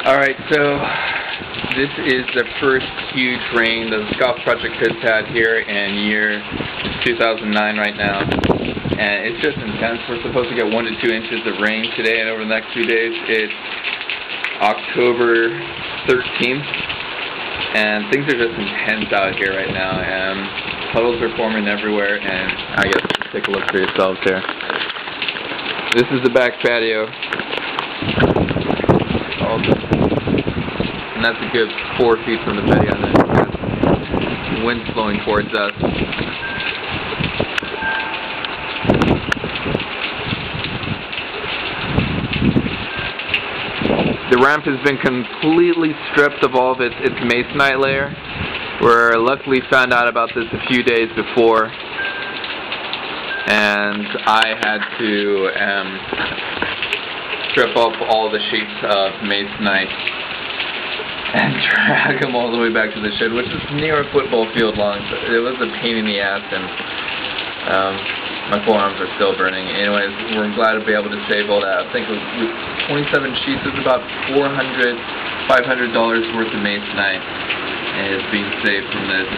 Alright, so this is the first huge rain that the Scoff project has had here in year 2009 right now. And it's just intense. We're supposed to get 1 to 2 inches of rain today and over the next few days. It's October 13th and things are just intense out here right now. Puddles are forming everywhere, and I guess just take a look for yourselves here. This is the back patio. And that's a good 4 feet from the patio, and then the wind's blowing towards us. The ramp has been completely stripped of all of its masonite layer. We luckily found out about this a few days before, and I had to strip up all the sheets of masonite and drag them all the way back to the shed, which is near a football field long. So it was a pain in the ass, and my forearms are still burning. Anyways, we're glad to be able to save all that. I think 27 sheets is about $500 worth of masonite is being saved from this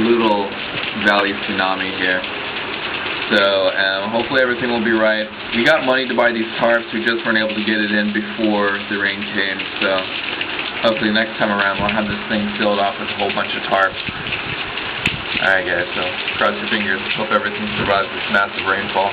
little valley tsunami here. So hopefully everything will be right. We got money to buy these tarps, we just weren't able to get it in before the rain came. So hopefully next time around we'll have this thing filled off with a whole bunch of tarps. Alright guys, so cross your fingers, hope everything survives this massive rainfall.